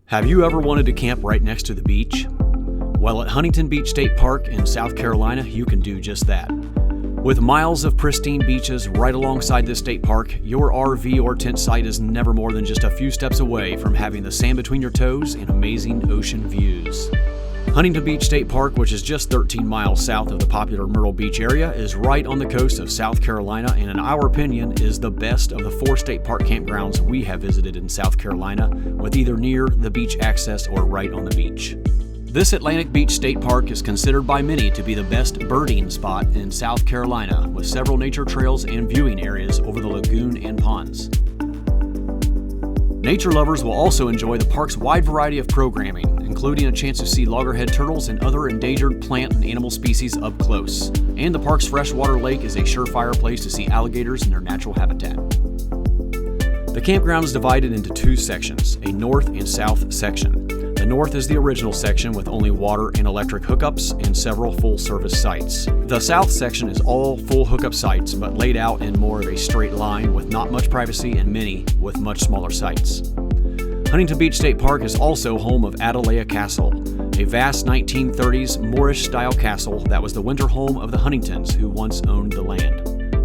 Have you ever wanted to camp right next to the beach? Well, at Huntington Beach State Park in South Carolina, you can do just that. With miles of pristine beaches right alongside this state park, your RV or tent site is never more than just a few steps away from having the sand between your toes and amazing ocean views. Huntington Beach State Park, which is just 13 miles south of the popular Myrtle Beach area, is right on the coast of South Carolina and in our opinion is the best of the 4 state park campgrounds we have visited in South Carolina, with either near the beach access or right on the beach. This Atalya Beach State Park is considered by many to be the best birding spot in South Carolina, with several nature trails and viewing areas over the lagoon and ponds. Nature lovers will also enjoy the park's wide variety of programming, including a chance to see loggerhead turtles and other endangered plant and animal species up close. And the park's freshwater lake is a surefire place to see alligators in their natural habitat. The campground is divided into 2 sections, a north and south section. The north is the original section with only water and electric hookups and several full-service sites. The south section is all full hookup sites, but laid out in more of a straight line with not much privacy and many with much smaller sites. Huntington Beach State Park is also home of Atalya Castle, a vast 1930s Moorish-style castle that was the winter home of the Huntingtons, who once owned the land.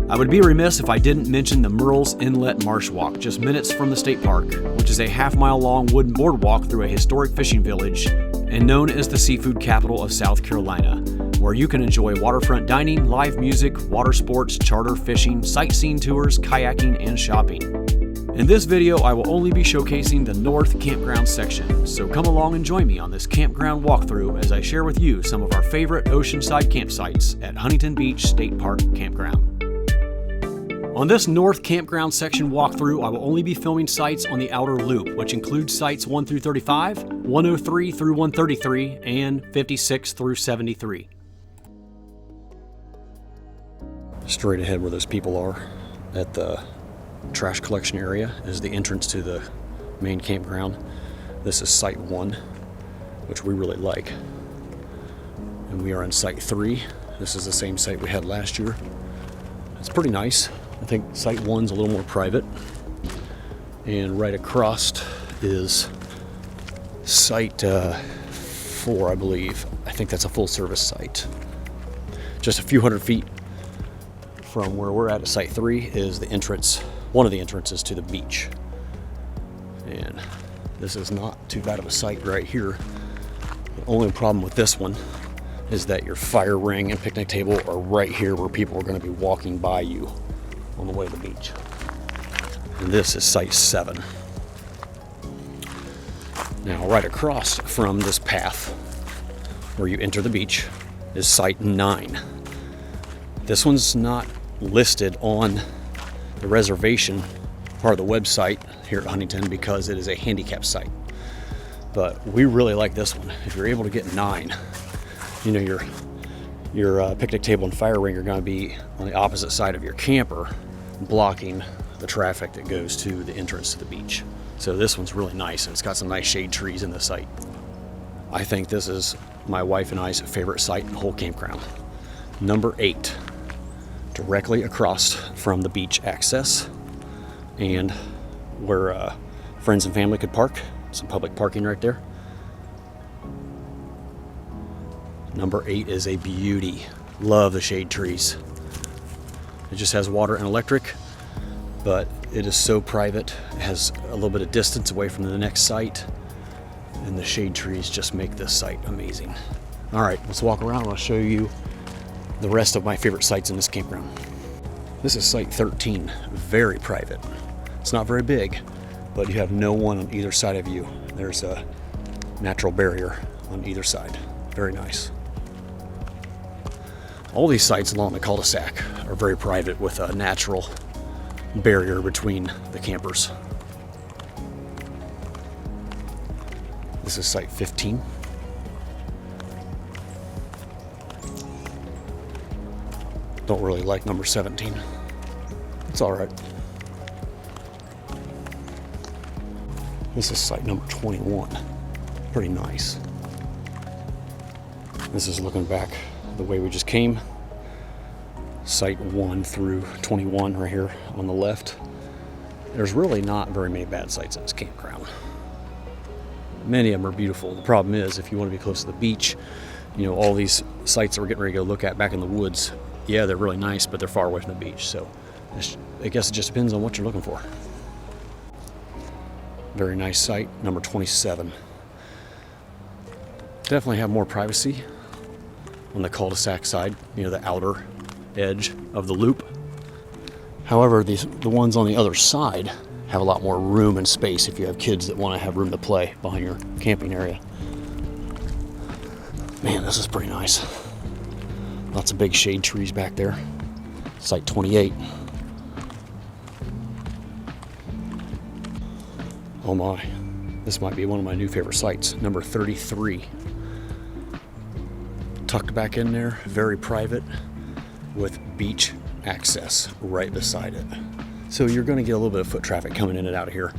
I would be remiss if I didn't mention the Murrels Inlet marsh walk just minutes from the state park, which is a half-mile-long wooden boardwalk through a historic fishing village and known as the seafood capital of South Carolina, where you can enjoy waterfront dining, live music, water sports, charter fishing, sightseeing tours, kayaking, and shopping. In this video, I will only be showcasing the North Campground section, so come along and join me on this campground walkthrough as I share with you some of our favorite oceanside campsites at Huntington Beach State Park Campground. On this North Campground section walkthrough, I will only be filming sites on the outer loop, which includes sites 1 through 35, 103 through 133, and 56 through 73. Straight ahead where those people are at the trash collection area is the entrance to the main campground. This is site 1, which we really like. And we are on site 3. This is the same site we had last year. It's pretty nice. I think site 1's a little more private. And right across is site 4, I believe. I think that's a full service site. Just a few hundred feet from where we're at site 3 is the entrance, one of the entrances to the beach. And this is not too bad of a site right here. The only problem with this one is that your fire ring and picnic table are right here where people are going to be walking by you on the way to the beach. And this is site 7. Now, right across from this path where you enter the beach is site 9. This one's not listed on the reservation part of the website here at Huntington because it is a handicap site. But we really like this one. If you're able to get 9, you know, your picnic table and fire ring are going to be on the opposite side of your camper, blocking the traffic that goes to the entrance to the beach. So this one's really nice, and it's got some nice shade trees in the site. I think this is my wife and I's favorite site in the whole campground. Number 8, directly across from the beach access and where friends and family could park. Some public parking right there. Number 8 is a beauty. Love the shade trees. It just has water and electric, but it is so private. It has a little bit of distance away from the next site, and the shade trees just make this site amazing. All right, let's walk around and I'll show you the rest of my favorite sites in this campground. This is site 13, very private. It's not very big, but you have no one on either side of you. There's a natural barrier on either side. Very nice. All these sites along the cul-de-sac are very private with a natural barrier between the campers. This is site 15. Don't really like number 17. It's all right. This is site number 21. Pretty nice. This is looking back the way we just came. Site 1 through 21 right here on the left. There's really not very many bad sites at this campground. Many of them are beautiful. The problem is, if you want to be close to the beach, you know, all these sites that we're getting ready to go look at back in the woods, yeah, they're really nice, but they're far away from the beach. So I guess it just depends on what you're looking for. Very nice site, number 27. Definitely have more privacy on the cul-de-sac side, you know, the outer edge of the loop. However, the ones on the other side have a lot more room and space if you have kids that want to have room to play behind your camping area. Man, this is pretty nice. Lots of big shade trees back there. Site 28. Oh my, this might be one of my new favorite sites, number 33. Tucked back in there, very private, with beach access right beside it. So you're going to get a little bit of foot traffic coming in and out of here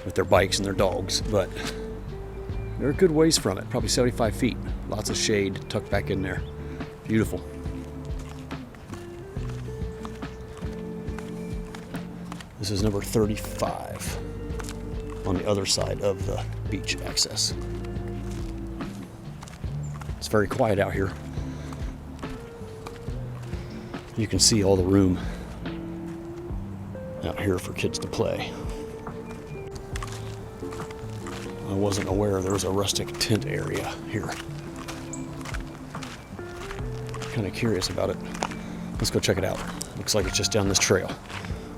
with their bikes and their dogs, but they're a good ways from it, probably 75 feet. Lots of shade tucked back in there. Beautiful. This is number 35 on the other side of the beach access. It's very quiet out here. You can see all the room out here for kids to play. I wasn't aware there was a rustic tent area here. Kind of curious about it. Let's go check it out. Looks like it's just down this trail.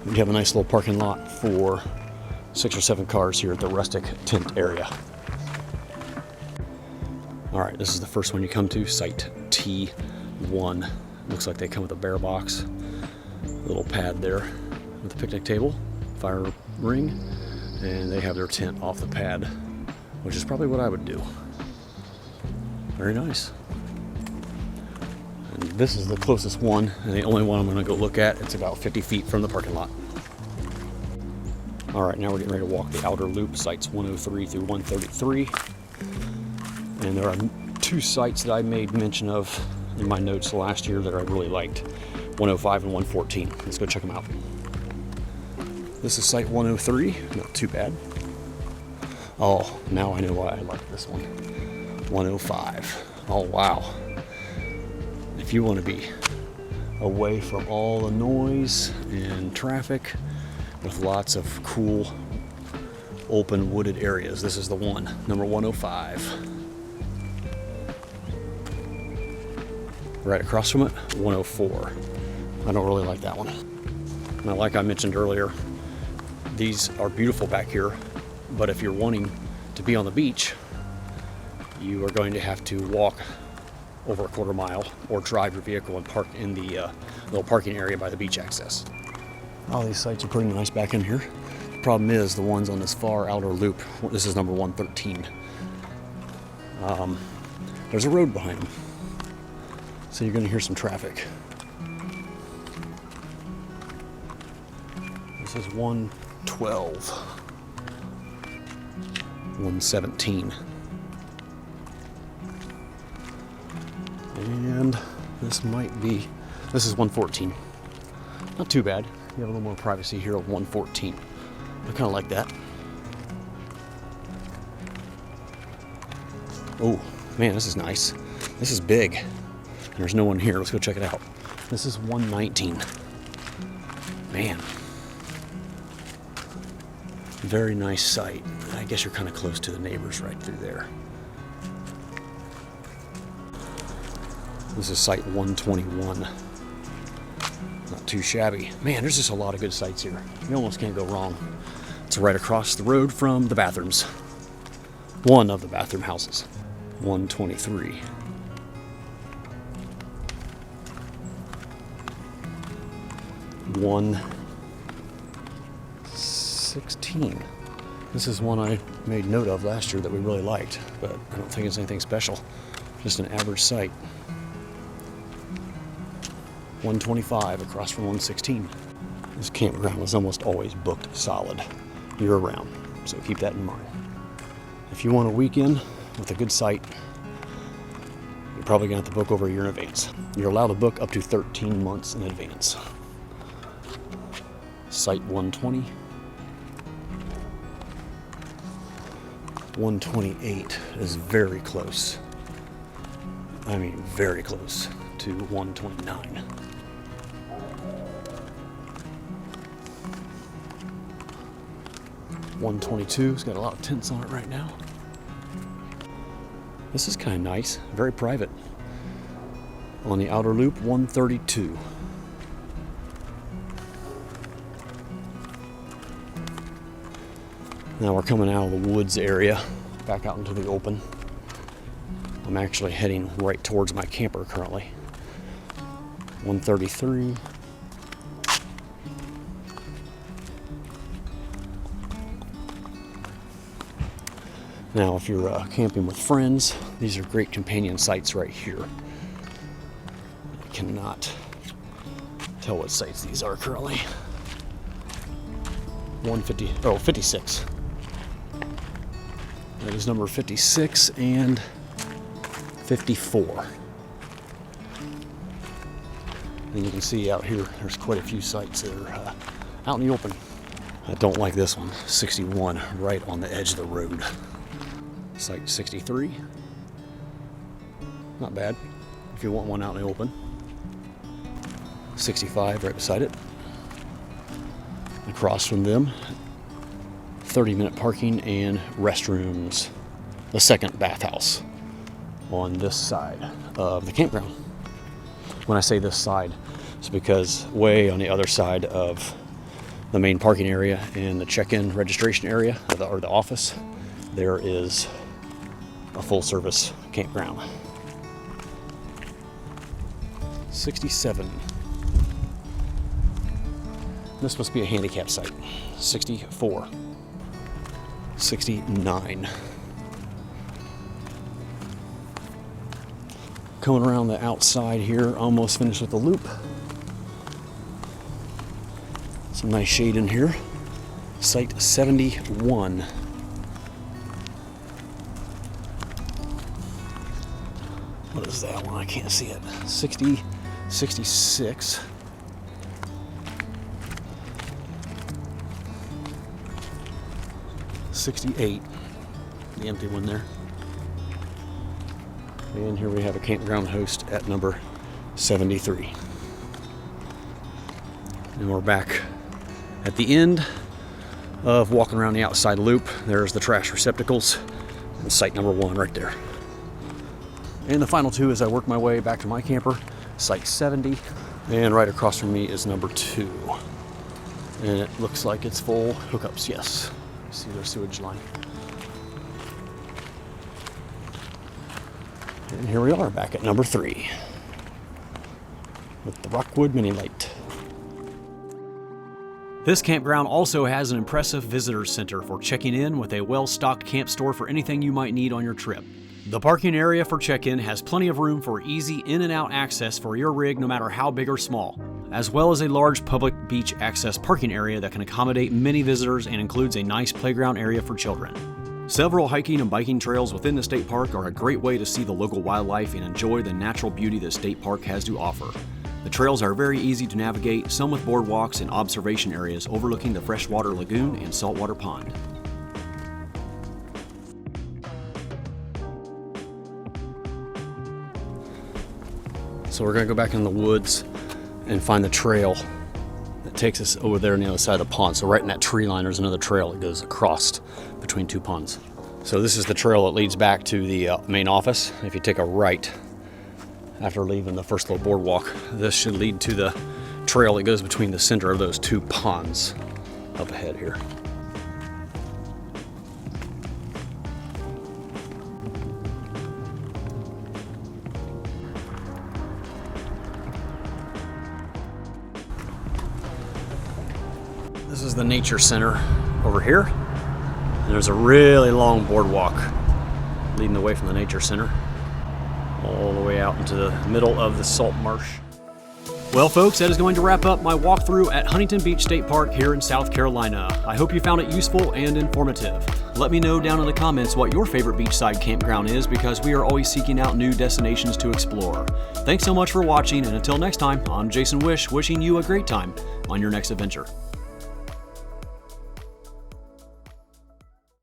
We have a nice little parking lot for 6 or 7 cars here at the rustic tent area. All right, this is the first one you come to, site T1. Looks like they come with a bear box, a little pad there with a picnic table, fire ring, and they have their tent off the pad, which is probably what I would do. Very nice. And this is the closest one, and the only one I'm going to go look at. It's about 50 feet from the parking lot. All right, now we're getting ready to walk the outer loop, sites 103 through 133. And there are 2 sites that I made mention of in my notes last year that I really liked, 105 and 114. Let's go check them out. This is site 103, not too bad. Oh, now I know why I like this one. 105. Oh, wow. If you want to be away from all the noise and traffic with lots of cool open wooded areas, this is the one, number 105. Right across from it, 104. I don't really like that one. Now, like I mentioned earlier, these are beautiful back here, but if you're wanting to be on the beach, you are going to have to walk over a quarter mile or drive your vehicle and park in the little parking area by the beach access. All these sites are pretty nice back in here. The problem is the ones on this far outer loop. This is number 113. There's a road behind them, so you're going to hear some traffic. This is 112, 117. And this is 114. Not too bad. You have a little more privacy here at 114. I kind of like that. Oh, man, this is nice. This is big. There's no one here. Let's go check it out. This is 119. Man. Very nice site. I guess you're kind of close to the neighbors right through there. This is site 121. Not too shabby. Man, there's just a lot of good sites here. You almost can't go wrong. It's right across the road from the bathrooms. One of the bathroom houses. 123. $116. This is one I made note of last year that we really liked, but I don't think it's anything special. Just an average site. 125 across from 116. This campground is almost always booked solid year-round, so keep that in mind. If you want a weekend with a good site, you're probably going to have to book over a year in advance. You're allowed to book up to 13 months in advance. Site 120. 128 is very close. I mean, very close to 129. $122's got a lot of tents on it right now. This is kind of nice, very private. On the outer loop, 132. Now we're coming out of the woods area, back out into the open. I'm actually heading right towards my camper currently. 133. Now, if you're camping with friends, these are great companion sites right here. I cannot tell what sites these are currently. 56. That is number 56 and 54. And you can see out here, there's quite a few sites that are out in the open. I don't like this one, 61, right on the edge of the road. Site 63, not bad if you want one out in the open. 65 right beside it. Across from them, 30-minute parking and restrooms. The second bathhouse on this side of the campground. When I say this side, it's because way on the other side of the main parking area and the check-in registration area, or the office, there is a full-service campground. 67. This must be a handicap site. 64. 69. Coming around the outside here, almost finished with the loop. Some nice shade in here. Site 71. What is that one? I can't see it. 60, 66. $68, the empty one there. And here we have a campground host at number 73. And we're back at the end of walking around the outside loop. There's the trash receptacles and site number 1 right there. And the final two as I work my way back to my camper, site 70. And right across from me is number 2. And it looks like it's full hookups, yes. See their sewage line. And here we are back at number 3 with the Rockwood Mini Lite. This campground also has an impressive visitor center for checking in with a well-stocked camp store for anything you might need on your trip. The parking area for check-in has plenty of room for easy in and out access for your rig no matter how big or small, as well as a large public beach access parking area that can accommodate many visitors and includes a nice playground area for children. Several hiking and biking trails within the state park are a great way to see the local wildlife and enjoy the natural beauty the state park has to offer. The trails are very easy to navigate, some with boardwalks and observation areas overlooking the freshwater lagoon and saltwater pond. So we're going to go back in the woods and find the trail that takes us over there on the other side of the pond. So right in that tree line, there's another trail that goes across between two ponds. So this is the trail that leads back to the main office. If you take a right after leaving the first little boardwalk, this should lead to the trail that goes between the center of those two ponds up ahead here. This is the nature center over here. And there's a really long boardwalk leading away from the nature center all the way out into the middle of the salt marsh. Well, folks, that is going to wrap up my walkthrough at Huntington Beach State Park here in South Carolina. I hope you found it useful and informative. Let me know down in the comments what your favorite beachside campground is, because we are always seeking out new destinations to explore. Thanks so much for watching, and until next time, I'm Jason Wish, wishing you a great time on your next adventure.